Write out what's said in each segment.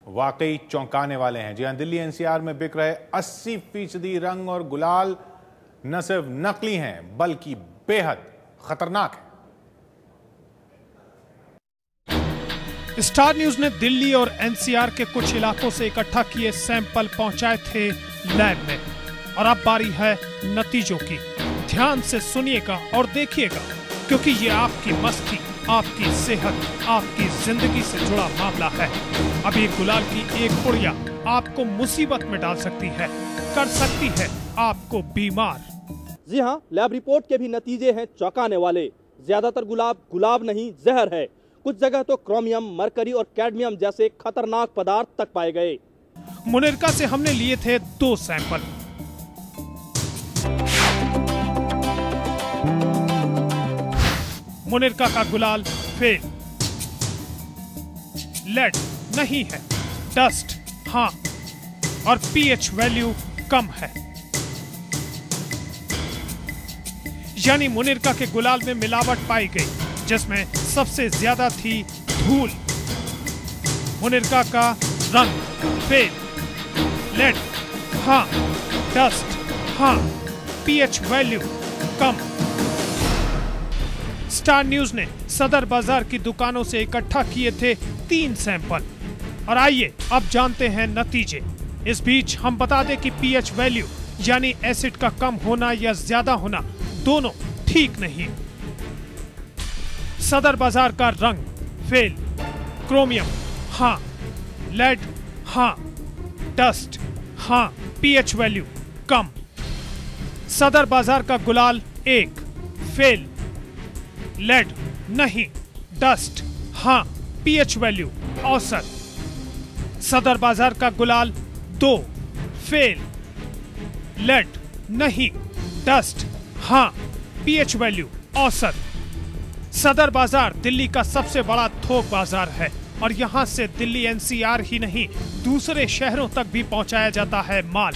वाकई चौंकाने वाले हैं। जी हां, दिल्ली एनसीआर में बिक रहे 80% रंग और गुलाल न सिर्फ नकली हैं बल्कि बेहद खतरनाक हैं। स्टार न्यूज ने दिल्ली और एनसीआर के कुछ इलाकों से इकट्ठा किए सैंपल पहुंचाए थे लैब में और अब बारी है नतीजों की। ध्यान से सुनिएगा और देखिएगा, क्योंकि ये आपकी मस्ती, आपकी सेहत, आपकी जिंदगी से जुड़ा मामला है। अब ये गुलाल की एक पुड़िया आपको मुसीबत में डाल सकती है, कर सकती है आपको बीमार। जी हाँ, लैब रिपोर्ट के भी नतीजे हैं चौंकाने वाले। ज्यादातर गुलाब नहीं, जहर है। कुछ जगह तो क्रोमियम, मरकरी और कैडमियम जैसे खतरनाक पदार्थ तक पाए गए। मुनिरका से हमने लिए थे 2 सैंपल। मुनिरका का गुलाल फेल, लेड नहीं है, डस्ट हाँ, और पीएच वैल्यू कम है। यानी मुनिरका के गुलाल में मिलावट पाई गई, जिसमें सबसे ज्यादा थी धूल। मुनिरका का रंग फेल, लेड हाँ, डस्ट हाँ, पीएच वैल्यू कम। स्टार न्यूज ने सदर बाजार की दुकानों से इकट्ठा किए थे 3 सैंपल और आइए अब जानते हैं नतीजे। इस बीच हम बता दें कि पीएच वैल्यू यानी एसिड का कम होना या ज्यादा होना दोनों ठीक नहीं। सदर बाजार का रंग फेल, क्रोमियम हाँ, लेड हाँ, डस्ट हाँ, पीएच वैल्यू कम। सदर बाजार का गुलाल 1 फेल, लेड नहीं, डस्ट हाँ, पीएच वैल्यू औसत। सदर बाजार का गुलाल 2 फेल, लेड नहीं, डस्ट हाँ, पीएच वैल्यू औसत। सदर बाजार दिल्ली का सबसे बड़ा थोक बाजार है और यहां से दिल्ली एनसीआर ही नहीं, दूसरे शहरों तक भी पहुंचाया जाता है माल।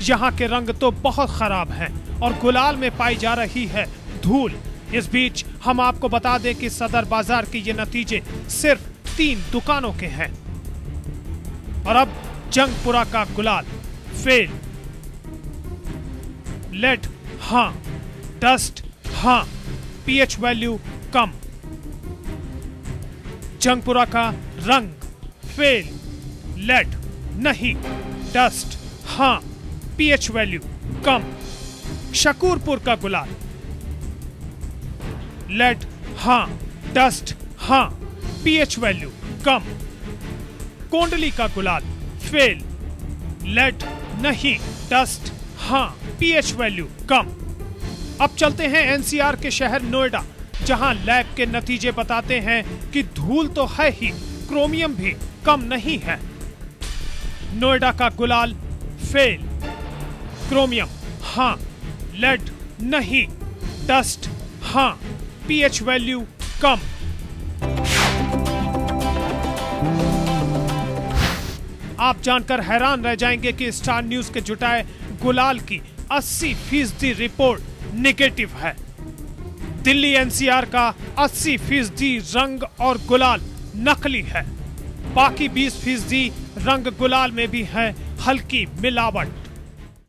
यहां के रंग तो बहुत खराब हैं और गुलाल में पाई जा रही है धूल। इस बीच हम आपको बता दें कि सदर बाजार के ये नतीजे सिर्फ 3 दुकानों के हैं। और अब जंगपुरा का गुलाल फेल, लेड हाँ, डस्ट हाँ, पीएच वैल्यू कम। जंगपुरा का रंग फेल, लेड नहीं, डस्ट हाँ, पीएच वैल्यू कम। शकूरपुर का गुलाल लेड हाँ, डस्ट हाँ, पीएच वैल्यू कम। कोंडली का गुलाल फेल, लेड नहीं, डस्ट हाँ, पीएच वैल्यू कम। अब चलते हैं एनसीआर के शहर नोएडा, जहां लैब के नतीजे बताते हैं कि धूल तो है ही, क्रोमियम भी कम नहीं है। नोएडा का गुलाल फेल, क्रोमियम हाँ, लेड नहीं, डस्ट हाँ, पीएच वैल्यू कम। आप जानकर हैरान रह जाएंगे कि स्टार न्यूज के जुटाए गुलाल की 80% रिपोर्ट नेगेटिव है। दिल्ली एनसीआर का 80% रंग और गुलाल नकली है। बाकी 20% रंग गुलाल में भी है हल्की मिलावट।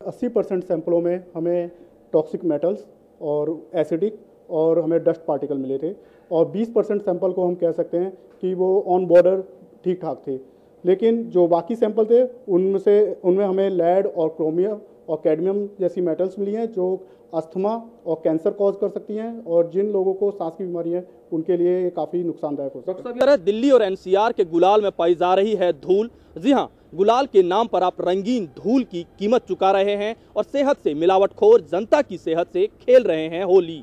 80% सैंपलों में हमें टॉक्सिक मेटल्स और एसिडिक और हमें डस्ट पार्टिकल मिले थे और 20% सैंपल को हम कह सकते हैं कि वो ऑन बॉर्डर ठीक ठाक थे। लेकिन जो बाकी सैंपल थे उनमें हमें लेड और क्रोमियम और कैडमियम जैसी मेटल्स मिली हैं जो अस्थमा और कैंसर कॉज कर सकती हैं और जिन लोगों को सांस की बीमारी है उनके लिए ये काफ़ी नुकसानदायक हो सकता है। दिल्ली और एनसीआर के गुलाल में पाई जा रही है धूल। जी हाँ, गुलाल के नाम पर आप रंगीन धूल की कीमत चुका रहे हैं और सेहत से मिलावटखोर जनता की सेहत से खेल रहे हैं होली।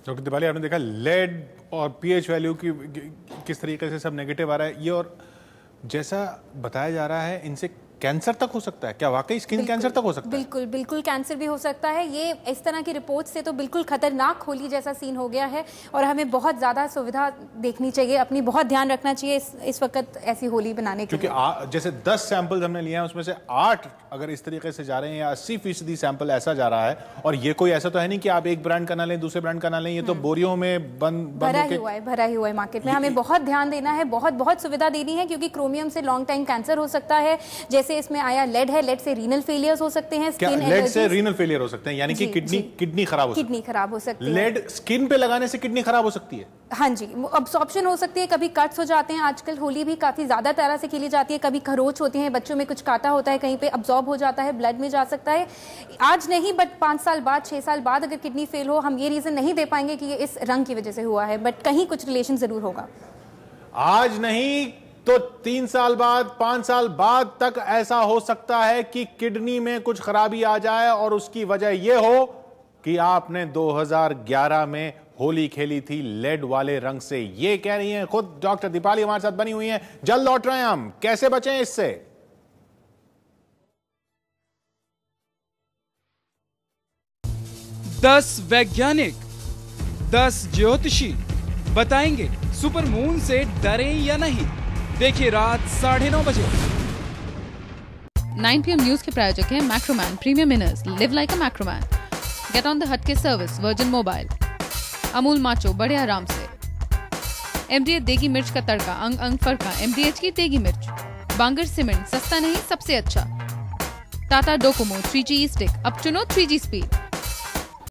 डॉक्टर तिवारी, आपने देखा लेड और पीएच वैल्यू की किस तरीके से सब नेगेटिव आ रहा है ये, और जैसा बताया जा रहा है इनसे कैंसर तक हो सकता है क्या? वाकई स्किन कैंसर तक हो सकता है? बिल्कुल बिल्कुल कैंसर भी हो सकता है। ये इस तरह की रिपोर्ट से तो बिल्कुल खतरनाक होली जैसा सीन हो गया है और हमें बहुत ज़्यादा सुविधा देखनी चाहिए, अपनी बहुत ध्यान रखना चाहिए इस वक्त ऐसी होली बनाने के लिए। क्योंकि जैसे 10 सैंपल हमने लिए हैं, उसमें से 8 अगर इस तरीके से जा रहे हैं या 80% सैंपल ऐसा जा रहा है, और ये कोई ऐसा तो है नहीं कि आप एक ब्रांड का ना लें दूसरे ब्रांड का ना लें, ये तो बोरियों में भरा ही हुआ है मार्केट में। हमें बहुत ध्यान देना है, बहुत सुविधा देनी है, क्योंकि क्रोमियम से लॉन्ग टाइम कैंसर हो सकता है। जैसे इसमें आया लेड है, लेड से रीनल फेलियर्स हो सकते हैं, स्किन लेड से रीनल फेलियर हो सकते हैं, यानी कि किडनी खराब हो सकती है। लेड स्किन पे लगाने से किडनी खराब हो सकती है? हाँ जी, अब्सॉर्प्शन हो सकती है, कभी कट्स हो जाते हैं। आजकल होली भी काफी ज्यादा तरह से खेली जाती है, कभी खरोच होती है, बच्चों में कुछ काटा होता है, कहीं पे अब्सॉर्ब हो जाता है, ब्लड में जा सकता है। आज नहीं बट 5 साल बाद 6 साल बाद अगर किडनी फेल हो, हम ये रीजन नहीं दे पाएंगे कि ये इस रंग की वजह से हुआ है, बट कहीं कुछ रिलेशन जरूर होगा। आज नहीं तो 3 साल बाद 5 साल बाद तक ऐसा हो सकता है कि किडनी में कुछ खराबी आ जाए और उसकी वजह यह हो कि आपने 2011 में होली खेली थी लेड वाले रंग से। ये कह रही हैं खुद डॉक्टर दीपाली, हमारे साथ बनी हुई हैं। जल्द लौट रहे हैं हम, कैसे बचें इससे? दस वैज्ञानिक 10 ज्योतिषी बताएंगे सुपर मून से डरें या नहीं। देखिए रात 9:30 बजे। 9 PM न्यूज के प्रायोजक हैं Macroman premium inners, live like a Macroman, get on the हटके service, Virgin Mobile, Amul macho बड़े आराम से, MDH देगी मिर्च का तड़का, अंग अंग फरका, MDH की देगी मिर्च, बांगर सीमेंट, सस्ता नहीं सबसे अच्छा, टाटा डोकोमो 3G स्टिक, अब चुनो 3G स्पीड।